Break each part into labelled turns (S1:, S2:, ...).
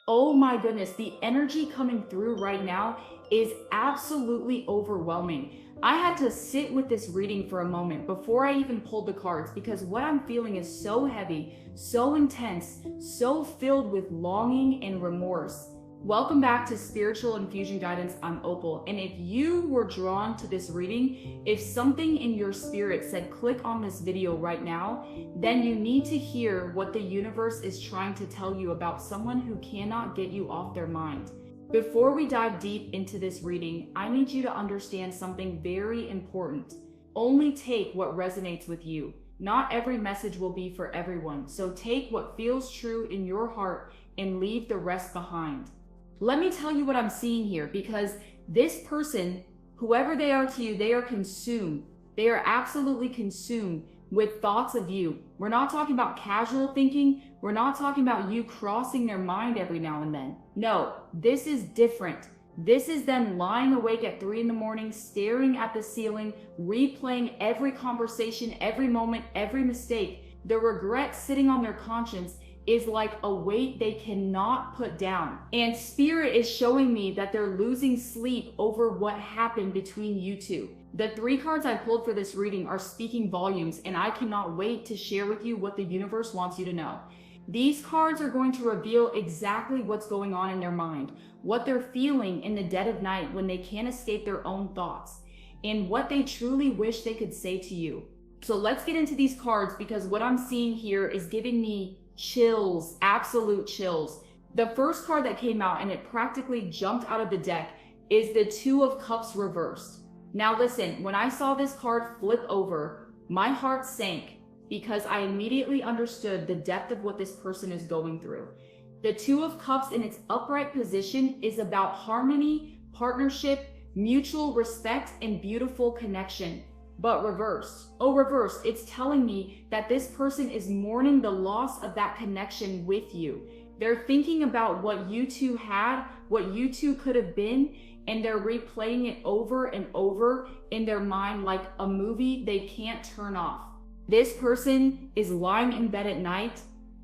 S1: Oh my goodness, the energy coming through right now is absolutely overwhelming. I had to sit with this reading for a moment before I even pulled the cards because what I'm feeling is so heavy, so intense, so filled with longing and remorse. Welcome back to Spiritual Infusion Guidance. I'm Opal, and if you were drawn to this reading, if something in your spirit said click on this video right now, then you need to hear what the universe is trying to tell you about someone who cannot get you off their mind. Before we dive deep into this reading, I need you to understand something very important. Only take what resonates with you. Not every message will be for everyone, so take what feels true in your heart and leave the rest behind. Let me tell you what I'm seeing here because this person, whoever they are to you, they are consumed. They are absolutely consumed with thoughts of you. We're not talking about casual thinking. We're not talking about you crossing their mind every now and then. No, this is different. This is them lying awake at 3 in the morning, staring at the ceiling, replaying every conversation, every moment, every mistake. The regret sitting on their conscience is like a weight they cannot put down. And spirit is showing me that they're losing sleep over what happened between you two. The 3 cards I pulled for this reading are speaking volumes, and I cannot wait to share with you what the universe wants you to know. These cards are going to reveal exactly what's going on in their mind, what they're feeling in the dead of night when they can't escape their own thoughts, and what they truly wish they could say to you. So let's get into these cards because what I'm seeing here is giving me chills, absolute chills. The first card that came out and it practically jumped out of the deck is the Two of Cups reversed. Now listen, when I saw this card flip over, my heart sank because I immediately understood the depth of what this person is going through. The Two of Cups in its upright position is about harmony, partnership, mutual respect, and beautiful connection. But reversed. Oh, reversed. It's telling me that this person is mourning the loss of that connection with you. They're thinking about what you two had, what you two could have been, and they're replaying it over and over in their mind like a movie they can't turn off. This person is lying in bed at night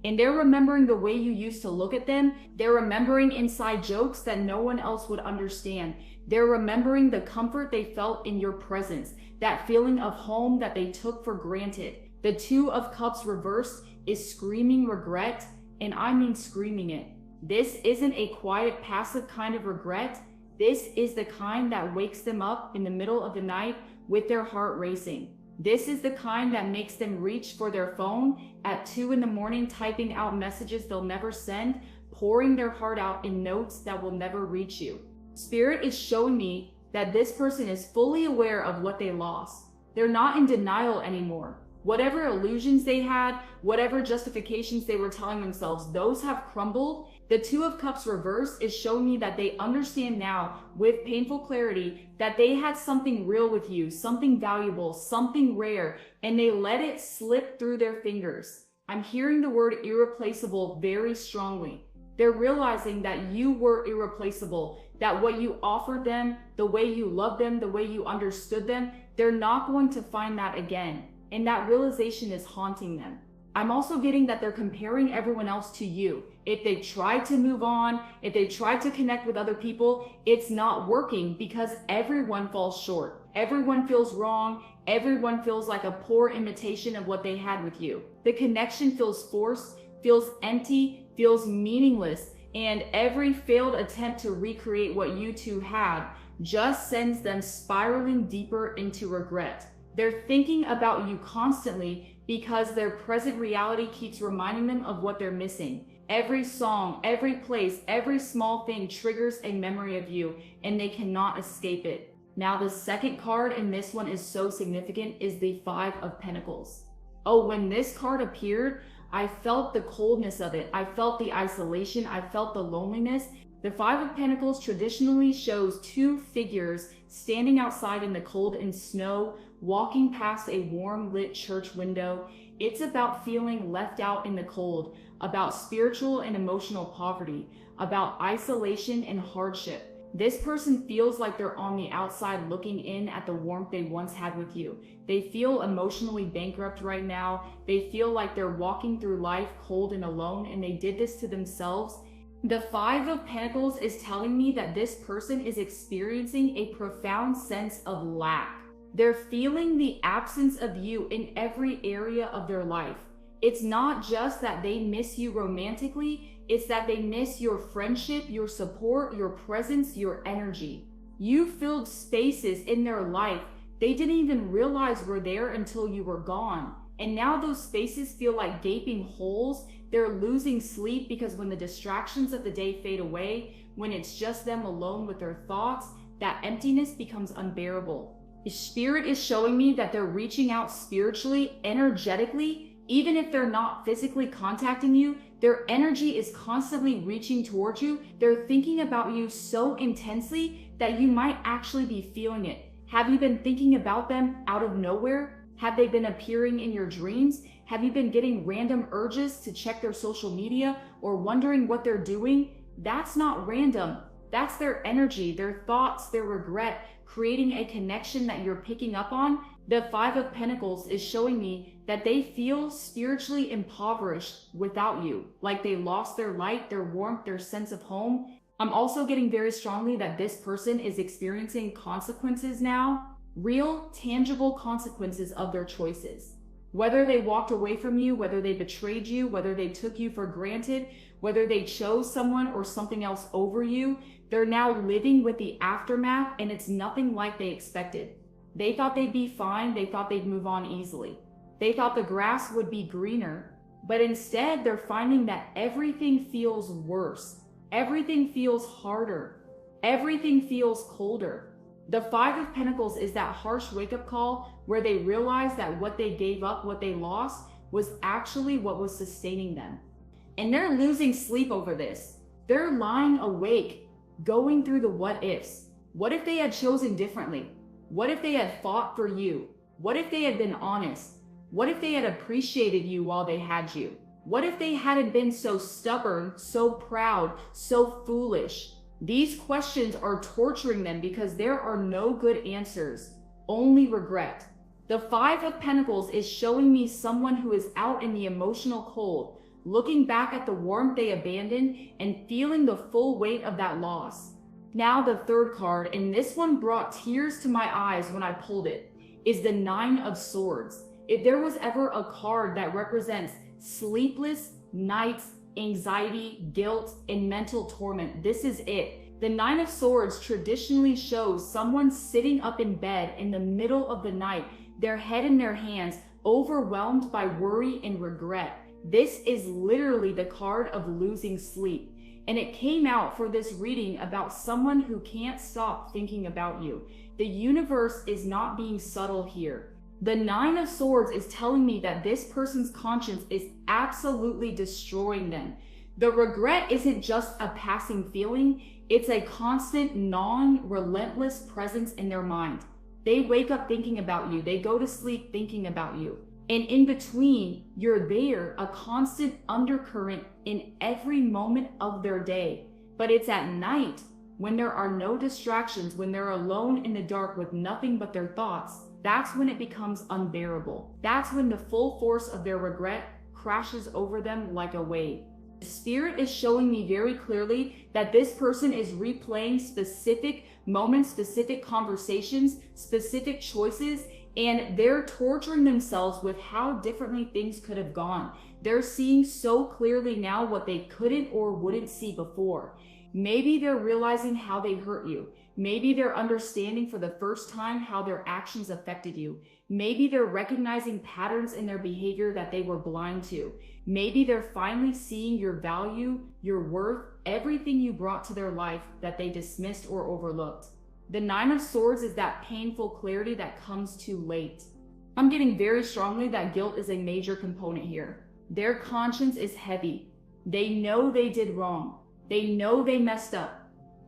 S1: and they're remembering the way you used to look at them. They're remembering inside jokes that no one else would understand. They're remembering the comfort they felt in your presence, that feeling of home that they took for granted. The Two of Cups reversed is screaming regret, and I mean screaming it. This isn't a quiet, passive kind of regret. This is the kind that wakes them up in the middle of the night with their heart racing. This is the kind that makes them reach for their phone at 2 in the morning, typing out messages they'll never send, pouring their heart out in notes that will never reach you. Spirit is showing me that this person is fully aware of what they lost. They're not in denial anymore. Whatever illusions they had, whatever justifications they were telling themselves, those have crumbled. The Two of Cups reverse is showing me that they understand now with painful clarity that they had something real with you, something valuable, something rare, and they let it slip through their fingers. I'm hearing the word irreplaceable very strongly. They're realizing that you were irreplaceable, that what you offered them, the way you loved them, the way you understood them, they're not going to find that again. And that realization is haunting them. I'm also getting that they're comparing everyone else to you. If they tried to move on, if they tried to connect with other people, it's not working because everyone falls short. Everyone feels wrong. Everyone feels like a poor imitation of what they had with you. The connection feels forced, feels empty, feels meaningless, and every failed attempt to recreate what you two had just sends them spiraling deeper into regret. They're thinking about you constantly because their present reality keeps reminding them of what they're missing. Every song, every place, every small thing triggers a memory of you, and they cannot escape it. Now, the second card, and this one is so significant, is the Five of Pentacles. Oh, when this card appeared, I felt the coldness of it. I felt the isolation. I felt the loneliness. The Five of Pentacles traditionally shows two figures standing outside in the cold and snow, walking past a warm lit church window. It's about feeling left out in the cold, about spiritual and emotional poverty, about isolation and hardship. This person feels like they're on the outside looking in at the warmth they once had with you. They feel emotionally bankrupt right now. They feel like they're walking through life cold and alone, and they did this to themselves. The Five of Pentacles is telling me that this person is experiencing a profound sense of lack. They're feeling the absence of you in every area of their life. It's not just that they miss you romantically, it's that they miss your friendship, your support, your presence, your energy. You filled spaces in their life they didn't even realize were there until you were gone. And now those spaces feel like gaping holes. They're losing sleep because when the distractions of the day fade away, when it's just them alone with their thoughts, that emptiness becomes unbearable. The spirit is showing me that they're reaching out spiritually, energetically, even if they're not physically contacting you. Their energy is constantly reaching towards you. They're thinking about you so intensely that you might actually be feeling it. Have you been thinking about them out of nowhere? Have they been appearing in your dreams? Have you been getting random urges to check their social media or wondering what they're doing? That's not random. That's their energy, their thoughts, their regret, creating a connection that you're picking up on. The Five of Pentacles is showing me that they feel spiritually impoverished without you, like they lost their light, their warmth, their sense of home. I'm also getting very strongly that this person is experiencing consequences now, real, tangible consequences of their choices. Whether they walked away from you, whether they betrayed you, whether they took you for granted, whether they chose someone or something else over you, they're now living with the aftermath, and it's nothing like they expected. They thought they'd be fine, they thought they'd move on easily. They thought the grass would be greener, but instead they're finding that everything feels worse. Everything feels harder. Everything feels colder. The Five of Pentacles is that harsh wake-up call where they realize that what they gave up, what they lost, was actually what was sustaining them. And they're losing sleep over this. They're lying awake, going through the what ifs. What if they had chosen differently? What if they had fought for you? What if they had been honest? What if they had appreciated you while they had you? What if they hadn't been so stubborn, so proud, so foolish? These questions are torturing them because there are no good answers, only regret. The Five of Pentacles is showing me someone who is out in the emotional cold, looking back at the warmth they abandoned and feeling the full weight of that loss. Now the third card, and this one brought tears to my eyes when I pulled it, is the Nine of Swords. If there was ever a card that represents sleepless nights, anxiety, guilt, and mental torment, this is it. The Nine of Swords traditionally shows someone sitting up in bed in the middle of the night, their head in their hands, overwhelmed by worry and regret. This is literally the card of losing sleep. And it came out for this reading about someone who can't stop thinking about you. The universe is not being subtle here. The Nine of Swords is telling me that this person's conscience is absolutely destroying them. The regret isn't just a passing feeling, it's a constant, non-relentless presence in their mind. They wake up thinking about you, they go to sleep thinking about you. And in between, you're there, a constant undercurrent in every moment of their day. But it's at night, when there are no distractions, when they're alone in the dark with nothing but their thoughts, that's when it becomes unbearable. That's when the full force of their regret crashes over them like a wave. The spirit is showing me very clearly that this person is replaying specific moments, specific conversations, specific choices, and they're torturing themselves with how differently things could have gone. They're seeing so clearly now what they couldn't or wouldn't see before. Maybe they're realizing how they hurt you. Maybe they're understanding for the first time how their actions affected you. Maybe they're recognizing patterns in their behavior that they were blind to. Maybe they're finally seeing your value, your worth, everything you brought to their life that they dismissed or overlooked. The Nine of Swords is that painful clarity that comes too late. I'm getting very strongly that guilt is a major component here. Their conscience is heavy. They know they did wrong. They know they messed up.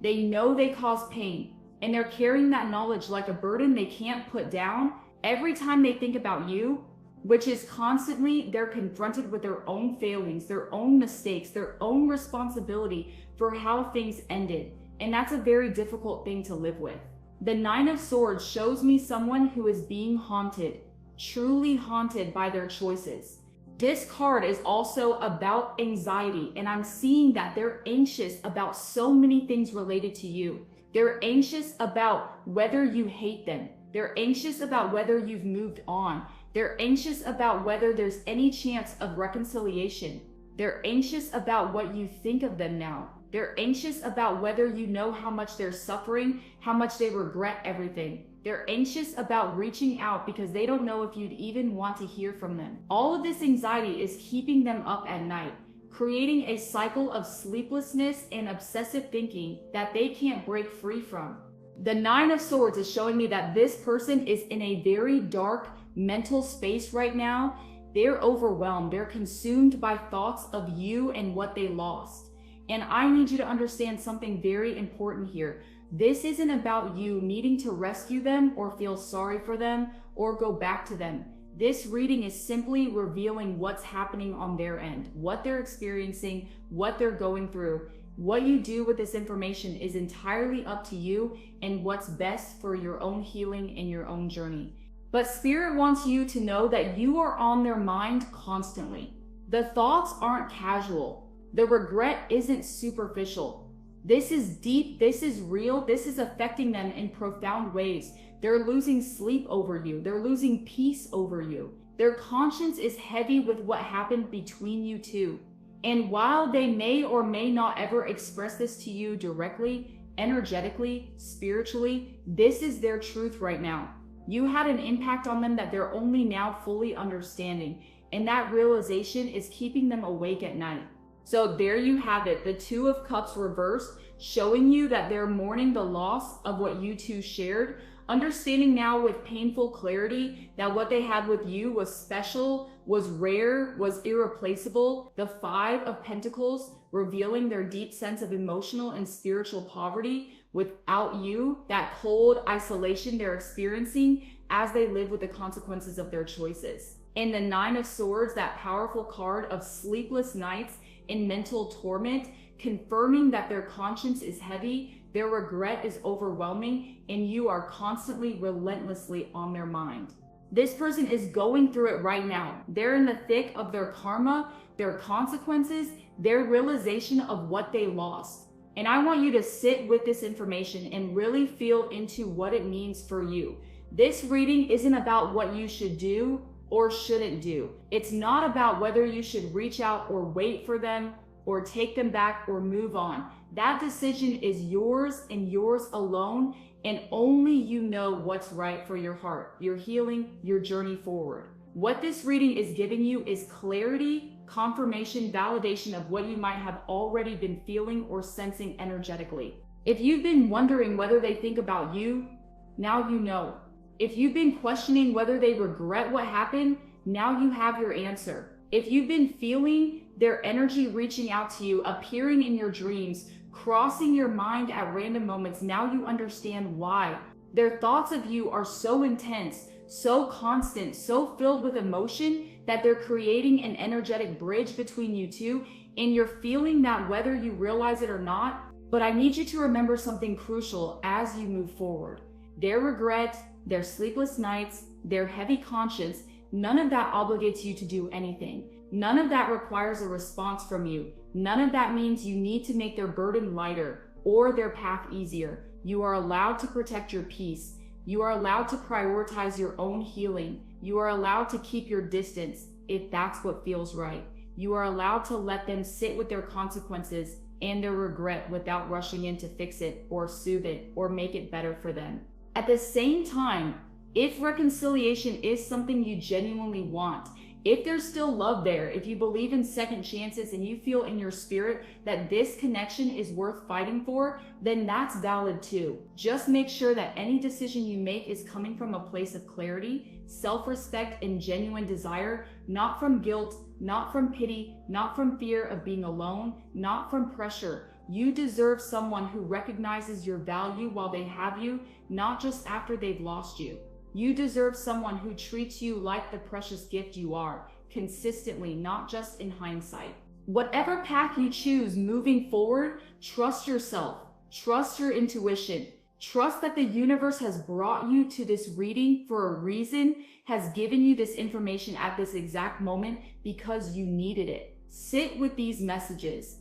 S1: They know they caused pain. And they're carrying that knowledge like a burden they can't put down every time they think about you, which is constantly they're confronted with their own failings, their own mistakes, their own responsibility for how things ended. And that's a very difficult thing to live with. The Nine of Swords shows me someone who is being haunted, truly haunted by their choices. This card is also about anxiety, and I'm seeing that they're anxious about so many things related to you. They're anxious about whether you hate them. They're anxious about whether you've moved on. They're anxious about whether there's any chance of reconciliation. They're anxious about what you think of them now. They're anxious about whether you know how much they're suffering, how much they regret everything. They're anxious about reaching out because they don't know if you'd even want to hear from them. All of this anxiety is keeping them up at night, creating a cycle of sleeplessness and obsessive thinking that they can't break free from. The Nine of Swords is showing me that this person is in a very dark mental space right now. They're overwhelmed. They're consumed by thoughts of you and what they lost. And I need you to understand something very important here. This isn't about you needing to rescue them or feel sorry for them or go back to them. This reading is simply revealing what's happening on their end, what they're experiencing, what they're going through. What you do with this information is entirely up to you and what's best for your own healing and your own journey. But Spirit wants you to know that you are on their mind constantly. The thoughts aren't casual. The regret isn't superficial. This is deep, this is real, this is affecting them in profound ways. They're losing sleep over you. They're losing peace over you. Their conscience is heavy with what happened between you two. And while they may or may not ever express this to you directly, energetically, spiritually, this is their truth right now. You had an impact on them that they're only now fully understanding. And that realization is keeping them awake at night. So there you have it, the Two of Cups reversed, showing you that they're mourning the loss of what you two shared, understanding now with painful clarity that what they had with you was special, was rare, was irreplaceable. The Five of Pentacles revealing their deep sense of emotional and spiritual poverty without you, that cold isolation they're experiencing as they live with the consequences of their choices. And the Nine of Swords, that powerful card of sleepless nights in mental torment, confirming that their conscience is heavy, their regret is overwhelming, and you are constantly, relentlessly on their mind. This person is going through it right now. They're in the thick of their karma, their consequences, their realization of what they lost. And I want you to sit with this information and really feel into what it means for you. This reading isn't about what you should do or shouldn't do. It's not about whether you should reach out or wait for them or take them back or move on. That decision is yours and yours alone, and only you know what's right for your heart, your healing, your journey forward. What this reading is giving you is clarity, confirmation, validation of what you might have already been feeling or sensing energetically. If you've been wondering whether they think about you, now you know. If you've been questioning whether they regret what happened, now you have your answer. If you've been feeling their energy reaching out to you, appearing in your dreams, crossing your mind at random moments, now you understand why. Their thoughts of you are so intense, so constant, so filled with emotion that they're creating an energetic bridge between you two, and you're feeling that whether you realize it or not. But I need you to remember something crucial as you move forward. Their regret, their sleepless nights, their heavy conscience, none of that obligates you to do anything. None of that requires a response from you. None of that means you need to make their burden lighter or their path easier. You are allowed to protect your peace. You are allowed to prioritize your own healing. You are allowed to keep your distance if that's what feels right. You are allowed to let them sit with their consequences and their regret without rushing in to fix it or soothe it or make it better for them. At the same time, if reconciliation is something you genuinely want, if there's still love there, if you believe in second chances and you feel in your spirit that this connection is worth fighting for, then that's valid too. Just make sure that any decision you make is coming from a place of clarity, self-respect, and genuine desire, not from guilt, not from pity, not from fear of being alone, not from pressure. You deserve someone who recognizes your value while they have you, not just after they've lost you. You deserve someone who treats you like the precious gift you are, consistently, not just in hindsight. Whatever path you choose moving forward, trust yourself, trust your intuition, Trust that the universe has brought you to this reading for a reason, has given you this information at this exact moment because you needed it. Sit with these messages,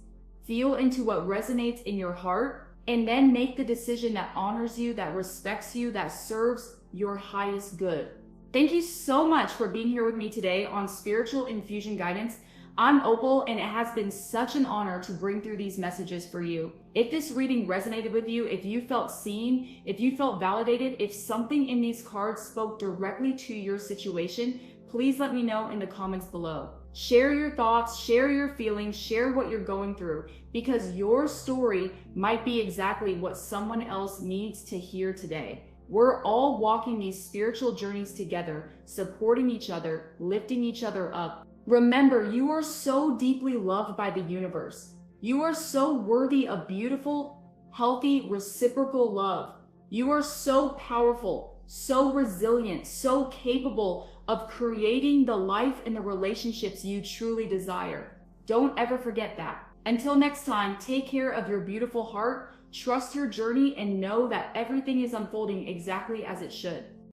S1: feel into what resonates in your heart, and then make the decision that honors you, that respects you, that serves your highest good. Thank you so much for being here with me today on Spiritual Infusion Guidance. I'm Opal, and it has been such an honor to bring through these messages for you. If this reading resonated with you, if you felt seen, if you felt validated, if something in these cards spoke directly to your situation, please let me know in the comments below. Share your thoughts, share your feelings, share what you're going through, because your story might be exactly what someone else needs to hear today. We're all walking these spiritual journeys together, supporting each other, lifting each other up. Remember, you are so deeply loved by the universe. You are so worthy of beautiful, healthy, reciprocal love. You are so powerful, so resilient, so capable of creating the life and the relationships you truly desire. Don't ever forget that. Until next time, take care of your beautiful heart, trust your journey, and know that everything is unfolding exactly as it should.